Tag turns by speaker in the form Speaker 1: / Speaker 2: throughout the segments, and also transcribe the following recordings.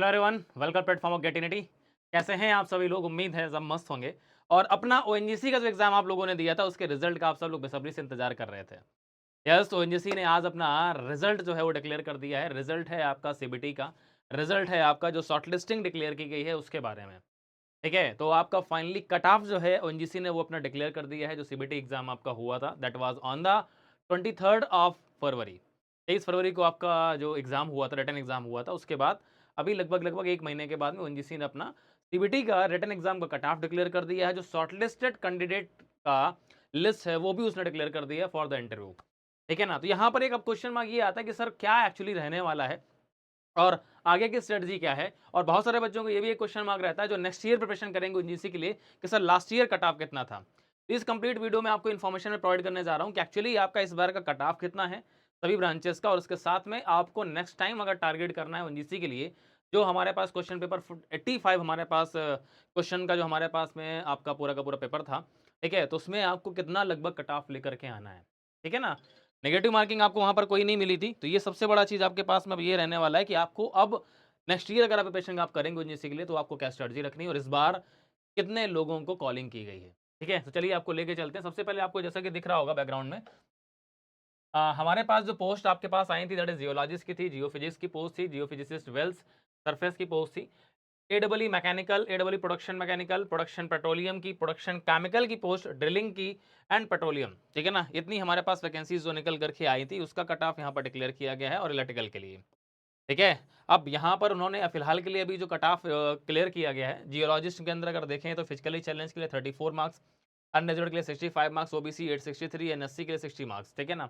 Speaker 1: Hello everyone, welcome platform of गेटिनिटी। कैसे हैं आप सभी लोग? उम्मीद है सब मस्त होंगे। और अपना ओएनजीसी का जो एग्जाम आप लोगों ने दिया था उसके रिजल्ट का आप सब लोग बेसब्री से इंतजार कर रहे थे। यस, ओएनजीसी ने आज अपना रिजल्ट जो है वो डिक्लेयर कर दिया है। रिजल्ट है आपका सीबीटी का। रिजल्ट है आपका जो शॉर्टलिस्टिंग डिक्लेयर की गई है उसके बारे में। ठीक है, तो आपका फाइनली कट ऑफ जो है ओएनजीसी ने वो अपना डिक्लेयर कर दिया है। जो सीबीटी एग्जाम आपका हुआ था that was on the 23rd of February. 23 फरवरी को आपका जो एग्जाम हुआ था, रिटन एग्जाम हुआ था, उसके बाद अभी लगभग लगभग एक महीने के बाद में ओएनजीसी ने अपना सीबीटी का रिटन एग्जाम का कट ऑफ डिक्लेयर कर दिया है। जो शॉर्टलिस्टेड कैंडिडेट का लिस्ट है वो भी उसने डिक्लेयर कर दिया है फॉर द इंटरव्यू। ठीक है ना। तो यहाँ पर एक अब क्वेश्चन मार्क ये आता है कि सर क्या एक्चुअली रहने वाला है और आगे की स्ट्रेटजी क्या है। और बहुत सारे बच्चों को ये भी एक क्वेश्चन मार्क रहता है जो नेक्स्ट ईयर प्रिपरेशन करेंगे यूजीसी के लिए कि sir last year cut off कितना था। तो इस कंप्लीट वीडियो में आपको इन्फॉर्मेशन में प्रोवाइड करने जा रहा हूँ कि एक्चुअली आपका इस बार का कट ऑफ कितना है सभी ब्रांचेस का, और उसके साथ में आपको नेक्स्ट टाइम अगर टारगेट करना है यूजीसी के लिए जो हमारे पास क्वेश्चन पेपर 85 हमारे पास क्वेश्चन का जो हमारे पास में आपका पूरा का पूरा पेपर था, ठीक है, तो उसमें आपको कितना लगभग कट ऑफ लेकर के आना है। ठीक है ना। नेगेटिव मार्किंग आपको वहां पर कोई नहीं मिली थी, तो ये सबसे बड़ा चीज आपके पास में अब ये रहने वाला है कि आपको अब नेक्स्ट ईयर अगर आप प्रिपरेशन आप करेंगे यूजीसी के लिए तो आपको क्या स्ट्रेटजी रखनी है और इस बार कितने लोगों को कॉलिंग की गई है। ठीक है, तो चलिए आपको लेके चलते हैं। सबसे पहले आपको जैसा कि दिख रहा होगा बैकग्राउंड में हमारे पास जो पोस्ट आपके पास आई थी दैट इज जियोलॉजिस्ट की थी, जियोफिजिक्स की पोस्ट थी, जियोफिजिसिस्ट वेल्स सरफेस की पोस्ट थी, A W mechanical, A W production mechanical, production petroleum की, प्रोडक्शन केमिकल की पोस्ट, ड्रिलिंग की एंड पेट्रोलियम। ठीक है ना। इतनी हमारे पास वैकेंसीज जो निकल करके आई थी उसका कट ऑफ यहाँ पर डिक्लेयर किया गया है और इलेक्ट्रिकल के लिए। ठीक है। अब यहाँ पर उन्होंने फिलहाल के लिए अभी जो कट ऑफ क्लियर किया गया है जियोलॉजिस्ट के अंदर अगर देखें तो फिजिकली चैलेंज के लिए 34 मार्क्स, अनरिजर्व के लिए 65 मार्क्स, ओबीसी 863, एनएससी के लिए 60 मार्क्स। ठीक है ना।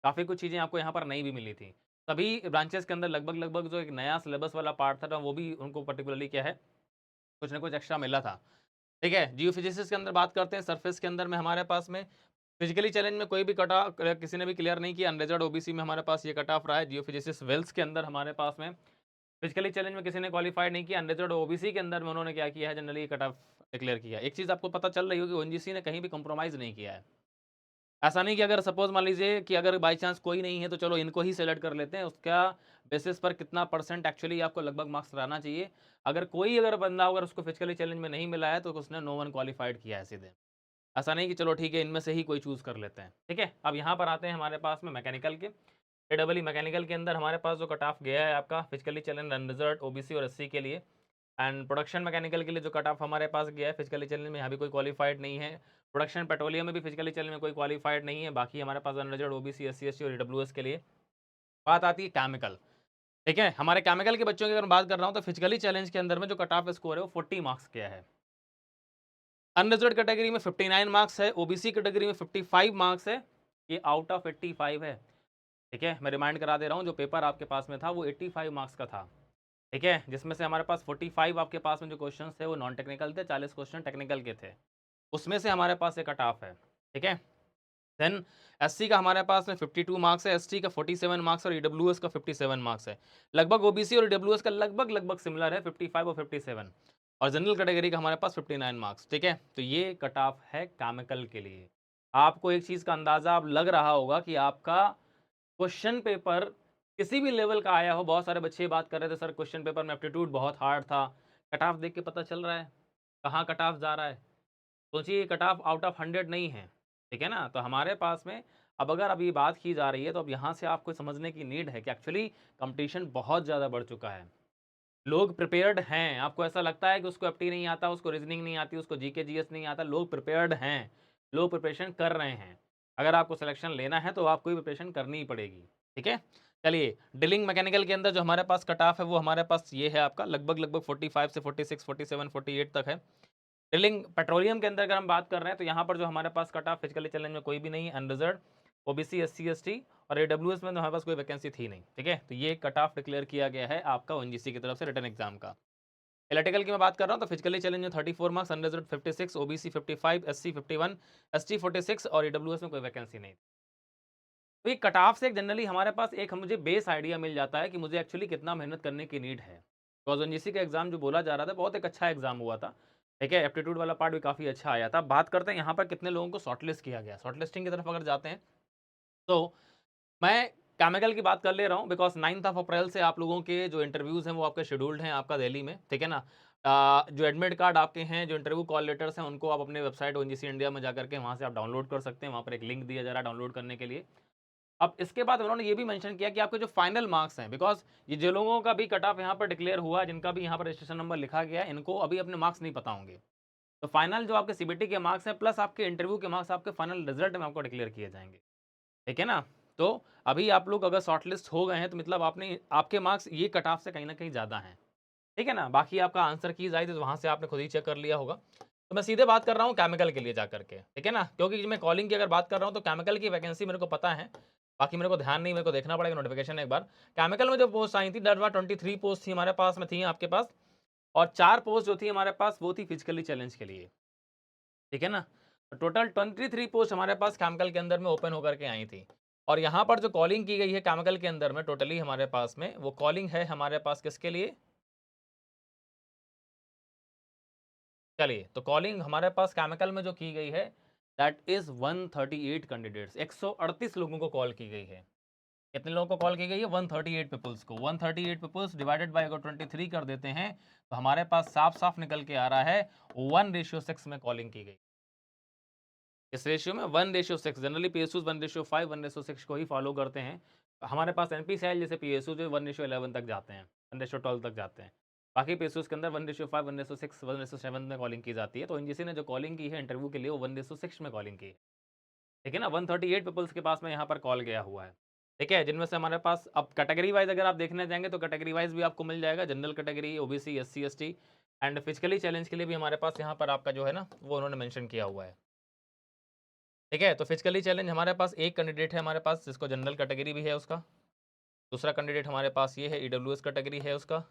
Speaker 1: काफ़ी कुछ चीज़ें आपको यहाँ पर नहीं भी मिली थी। सभी ब्रांचेस के अंदर लगभग लगभग जो एक नया सिलेबस वाला पार्ट था वो भी उनको पर्टिकुलरली क्या है कुछ ना कुछ एक्स्ट्रा मिला था। ठीक है। जियोफिजिक्स के अंदर बात करते हैं, सरफेस के अंदर में हमारे पास में फिजिकली चैलेंज में कोई भी कट ऑफ किसी ने भी क्लियर नहीं किया। अनरिजर्व ओबीसी में हमारे पास ये कट ऑफ रहा है। जियोफिजिक्स वेल्स के अंदर हमारे पास में फिजिकली चैलेंज में किसी ने क्वालिफाइड नहीं किया। अनरिजर्व ओबीसी के अंदर में उन्होंने क्या किया है, जनरली कट ऑफ डिक्लेयर किया। एक चीज़ आपको पता चल रही होगी, ओएनजीसी ने कहीं भी कॉम्प्रोमाइज़ नहीं किया है। ऐसा नहीं कि अगर सपोज मान लीजिए कि अगर बाई चांस कोई नहीं है तो चलो इनको ही सेलेक्ट कर लेते हैं, उसका बेसिस पर कितना परसेंट एक्चुअली आपको लगभग मार्क्स रहना चाहिए। अगर कोई अगर बंदा अगर उसको फिजिकली चैलेंज में नहीं मिला है तो उसने नो वन क्वालिफाइड किया है सीधे। ऐसा नहीं कि चलो ठीक है इनमें से ही कोई चूज़ कर लेते हैं। ठीक है। अब यहाँ पर आते हैं हमारे पास में मैकेनिकल के। एडब्ल्यू मैकेनिकल के अंदर हमारे पास जो कट ऑफ गया है आपका फिजिकली चैलेंज अनरिजर्व्ड ओबीसी और एससी के लिए, एंड प्रोडक्शन मैकेनिकल के लिए जो कट ऑफ हमारे पास गया है फिजिकली चैलेंज में यहाँ भी कोई क्वालिफाइड नहीं है। प्रोडक्शन पेट्रोलियम में भी फिजिकली चैलेंज में कोई क्वालिफाइड नहीं है। बाकी हमारे पास अनरिजर्व्ड ओबीसी एससी एसटी और ईडब्ल्यूएस के लिए। बात आती है केमिकल। ठीक है। हमारे केमिकल के बच्चों की अगर बात कर रहा हूँ तो फिजिकली चैलेंज के अंदर में जो कट ऑफ स्कोर है वो 40 मार्क्स किया है। अनरिजर्व्ड कैटेगरी में 59 मार्क्स है, ओबीसी कैटेगरी में 55 मार्क्स है। ये आउट ऑफ 85 है। ठीक है, मैं रिमाइंड करा दे रहा हूँ जो पेपर आपके पास में था वो 85 मार्क्स का था। ठीक है, जिसमें से हमारे पास 45 आपके पास में जो क्वेश्चन थे वो नॉन टेक्निकल थे, 40 क्वेश्चन टेक्निकल के थे। उसमें से हमारे पास एक कट ऑफ है। ठीक है। देन एससी का हमारे पास में 52 मार्क्स है, एसटी का 47 मार्क्स और ईडब्ल्यूएस का 57 मार्क्स है। लगभग ओबीसी और ईडब्ल्यूएस का लगभग लगभग सिमिलर है, 55 और 57। और जनरल कैटेगरी का हमारे पास 59 मार्क्स। ठीक है, तो ये कट ऑफ है केमिकल के लिए। आपको एक चीज़ का अंदाज़ा अब लग रहा होगा कि आपका क्वेश्चन पेपर किसी भी लेवल का आया हो। बहुत सारे बच्चे बात कर रहे थे सर क्वेश्चन पेपर में एप्टीट्यूड बहुत हार्ड था। कट ऑफ देख के पता चल रहा है कहाँ कट ऑफ जा रहा है। सोचिए कट ऑफ आउट ऑफ 100 नहीं है। ठीक है ना। तो हमारे पास में अब अगर अभी बात की जा रही है तो अब यहाँ से आपको समझने की नीड है कि एक्चुअली कंपटीशन बहुत ज़्यादा बढ़ चुका है। लोग प्रिपेयर्ड हैं। आपको ऐसा लगता है कि उसको एफटी नहीं आता, उसको रीजनिंग नहीं आती, उसको जीके जीएस नहीं आता। लोग प्रिपेयर्ड हैं, लोग प्रिपरेशन कर रहे हैं। अगर आपको सिलेक्शन लेना है तो आपको ही प्रिपरेशन करनी ही पड़ेगी। ठीक है। चलिए ड्रिलिंग मैकेनिकल के अंदर जो हमारे पास कट ऑफ है वो हमारे पास ये है आपका लगभग लगभग 45 से 46, 47, 48 तक है। ड्रिलिंग पेट्रोलियम के अंदर अगर हम बात कर रहे हैं तो यहाँ पर जो हमारे पास कट ऑफ फिजिकली चैलेंज में कोई भी नहीं है, अनरिजर्व ओबीसी एससी एसटी और एडब्ल्यूएस में तो हमारे पास कोई वैकेंसी थी नहीं। ठीक है, तो ये कट ऑफ डिक्लेयर किया गया है आपका ओएनजीसी की तरफ से रिटर्न एग्जाम का। इलेक्ट्रिकल की मैं बात कर रहा हूँ तो फिजिकली चैलेंज में 34 marks, unreserve 56, OBC 55, SC 51, ST 46 और ईडब्ल्यूएस में कोई वैकेंसी नहीं। तो ये कट ऑफ से जनरली हमारे पास एक मुझे बेस आइडिया मिल जाता है कि मुझे एक्चुअली कितना मेहनत करने की नीड है। बिकॉज ओएनजीसी का एग्जाम जो बोला जा रहा था बहुत एक अच्छा एग्जाम हुआ था। ठीक है, एप्टीट्यूड वाला पार्ट भी काफ़ी अच्छा आया था। बात करते हैं यहाँ पर कितने लोगों को शॉर्टलिस्ट किया गया। शॉर्टलिस्टिंग की तरफ अगर जाते हैं तो मैं केमिकल की बात कर ले रहा हूँ बिकॉज 9 अप्रैल से आप लोगों के जो इंटरव्यूज़ हैं वो आपके शेड्यूल्ड हैं आपका दिल्ली में, ठीक है ना। जो एडमिट कार्ड आपके हैं, जो इंटरव्यू कॉल लेटर्स हैं, उनको आप अपने वेबसाइट ओएनजीसी इंडिया में जाकर के वहाँ से आप डाउनलोड कर सकते हैं। वहाँ पर एक लिंक दिया जा रहा है डाउनलोड करने के लिए। अब इसके बाद उन्होंने ये भी मेंशन किया कि आपके जो फाइनल मार्क्स हैं, बिकॉज ये जो लोगों का भी कट ऑफ यहाँ पर डिक्लेयर हुआ, जिनका भी यहाँ पर रजिस्ट्रेशन नंबर लिखा गया है, इनको अभी अपने मार्क्स नहीं पता होंगे। तो फाइनल जो आपके सीबीटी के मार्क्स हैं प्लस आपके इंटरव्यू के मार्क्स आपके फाइनल रिजल्ट में आपको डिक्लेयर किए जाएंगे, ठीक है ना। तो अभी आप लोग अगर शॉर्टलिस्ट हो गए हैं तो मतलब आपने आपके मार्क्स ये कट ऑफ से कहीं ना कहीं ज़्यादा हैं, ठीक है ना। बाकी आपका आंसर कीज आई तो वहाँ से आपने खुद ही चेक कर लिया होगा। तो मैं सीधे बात कर रहा हूँ केमिकल के लिए जाकर के, ठीक है ना, क्योंकि मैं कॉलिंग की अगर बात कर रहा हूँ तो केमिकल की वैकेंसी मेरे को पता है, बाकी मेरे को ध्यान नहीं, मेरे को देखना पड़ेगा नोटिफिकेशन एक बार। केमिकल में जो पोस्ट आई थी डरवा 23 पोस्ट थी हमारे पास में, थी आपके पास, और 4 पोस्ट जो थी हमारे पास वो थी फिजिकली चैलेंज के लिए, ठीक है ना। टोटल 23 पोस्ट हमारे पास केमिकल के अंदर में ओपन होकर के आई थी। और यहाँ पर जो कॉलिंग की गई है केमिकल के अंदर में टोटली हमारे पास में वो कॉलिंग है हमारे पास किसके लिए, चलिए तो कॉलिंग हमारे पास केमिकल में जो की गई है दैट इज 138 कैंडिडेट्स, 138 लोगों को कॉल की गई है। कितने लोगों को कॉल की गई है, 138 पीपल्स को। 138 पीपल्स डिवाइडेड बाय अगर 23 कर देते हैं तो हमारे पास साफ साफ निकल के आ रहा है 1:6 में कॉलिंग की गई। इस रेशियो में 1:6, जनरली पीएसयू 1:5 1:6 को ही फॉलो करते हैं। हमारे पास एनपी सेल जैसे पीएसयू जो 1:11 तक जाते हैं, 1:12 तक जाते हैं। बाकी पीएसयूज के अंदर 1:5 1:6 1:7 में कॉलिंग की जाती है। तो एनजीसी ने जो कॉलिंग की है इंटरव्यू के लिए वो 1:6 में कॉलिंग की है, ठीक है ना। 138 पीपल्स के पास में यहाँ पर कॉल गया हुआ है, ठीक है, जिनमें से हमारे पास अब कैटेगरी वाइज अगर आप देखने जाएंगे तो कैटेगरी वाइज भी आपको मिल जाएगा, general category, OBC, SC ST and physically challenge के लिए भी हमारे पास यहाँ पर आपका जो है ना वो उन्होंने मेंशन किया हुआ है, ठीक है। तो फिजिकली चैलेंज हमारे पास एक कैंडिडेट है हमारे पास जिसको जनरल कैटेगरी भी है उसका, दूसरा कैंडिडेट हमारे पास ये है ईडब्ल्यूएस कैटेगरी है उसका,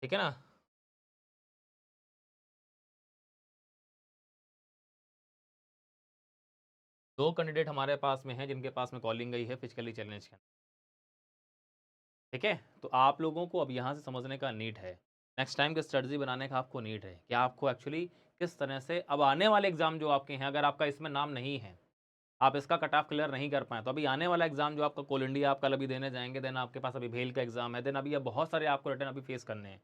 Speaker 1: ठीक है ना। दो कैंडिडेट हमारे पास में हैं जिनके पास में कॉलिंग गई है फिजिकली चैलेंज के, ठीक है। तो आप लोगों को अब यहाँ से समझने का नीड है, नेक्स्ट टाइम की स्ट्रेटजी बनाने का आपको नीड है कि आपको एक्चुअली किस तरह से अब आने वाले एग्जाम जो आपके हैं, अगर आपका इसमें नाम नहीं है, आप इसका कट ऑफ क्लियर नहीं कर पाए, तो अभी आने वाला एग्जाम जो आपका कोल इंडिया आप कल अभी देने जाएंगे, देन आपके पास अभी भेल का एग्जाम है, देन अभी अब बहुत सारे आपको रिटर्न अभी फेस करने हैं।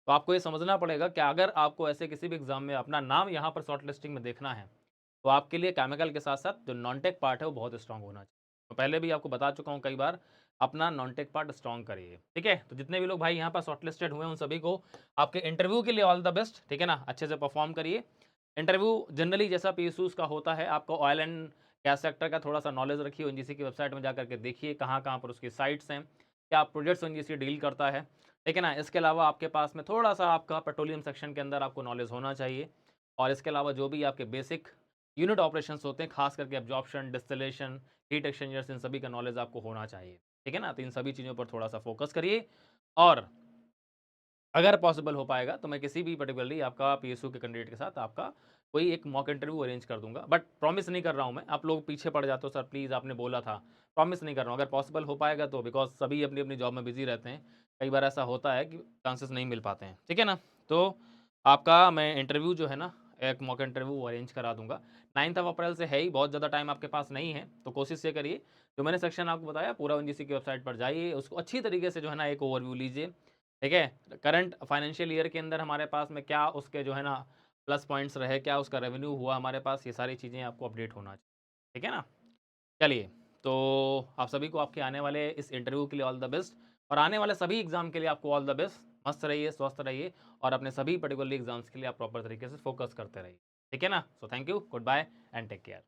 Speaker 1: तो आपको ये समझना पड़ेगा कि अगर आपको ऐसे किसी भी एग्जाम में अपना नाम यहाँ पर शॉर्ट लिस्टिंग में देखना है तो आपके लिए केमिकल के साथ साथ जो नॉन टेक पार्ट है वो बहुत स्ट्रांग होना चाहिए। तो पहले भी आपको बता चुका हूँ कई बार, अपना नॉन टेक पार्ट स्ट्रांग करिए, ठीक है। तो जितने भी लोग भाई यहाँ पर शॉर्ट लिस्टेड हुए हैं उन सभी को आपके इंटरव्यू के लिए ऑल द बेस्ट, ठीक है ना, अच्छे से परफॉर्म करिए। इंटरव्यू जनरली जैसा पीएसयूज का होता है, आपको ऑयल एंड गैस सेक्टर का थोड़ा सा नॉलेज रखिए, ओएनजीसी की वेबसाइट में जाकर के देखिए कहाँ कहाँ पर उसकी साइट्स हैं, क्या प्रोजेक्ट्स ओएनजीसी डील करता है, ठीक है ना। इसके अलावा आपके पास में थोड़ा सा आपका पेट्रोलियम सेक्शन के अंदर आपको नॉलेज होना चाहिए, और इसके अलावा जो भी आपके बेसिक यूनिट ऑपरेशंस होते हैं, खास करके एब्जॉर्प्शन, डिस्टिलेशन, हीट एक्सचेंजर्स, इन सभी का नॉलेज आपको होना चाहिए, ठीक है ना। तो इन सभी चीज़ों पर थोड़ा सा फोकस करिए, और अगर पॉसिबल हो पाएगा तो मैं किसी भी पर्टिकुलरली आपका पीएसयू के कैंडिडेट के साथ आपका कोई एक मॉक इंटरव्यू अरेंज कर दूंगा, बट प्रॉमिस नहीं कर रहा हूं मैं, आप लोग पीछे पड़ जाते हो सर प्लीज़ आपने बोला था, प्रॉमिस नहीं कर रहा हूँ। अगर पॉसिबल हो पाएगा तो, बिकॉज सभी अपनी अपनी जॉब में बिजी रहते हैं, कई बार ऐसा होता है कि चांसेस नहीं मिल पाते हैं, ठीक है ना। तो आपका मैं इंटरव्यू जो है ना एक मॉक इंटरव्यू अरेंज करा दूंगा। 9 अप्रैल से है ही, बहुत ज़्यादा टाइम आपके पास नहीं है, तो कोशिश ये करिए जो मैंने सेक्शन आपको बताया पूरा ओएनजीसी की वेबसाइट पर जाइए, उसको अच्छी तरीके से जो है ना एक ओवरव्यू लीजिए, ठीक है। करंट फाइनेंशियल ईयर के अंदर हमारे पास में क्या उसके जो है ना प्लस पॉइंट्स रहे, क्या उसका रेवेन्यू हुआ हमारे पास, ये सारी चीज़ें आपको अपडेट होना चाहिए, ठीक है ना। चलिए, तो आप सभी को आपके आने वाले इस इंटरव्यू के लिए ऑल द बेस्ट, और आने वाले सभी एग्जाम के लिए आपको ऑल द बेस्ट। मस्त रहिए, स्वस्थ रहिए, और अपने सभी पर्टिकुलर एग्जाम्स के लिए आप प्रॉपर तरीके से फोकस करते रहिए, ठीक है ना। So thank you, goodbye and take care.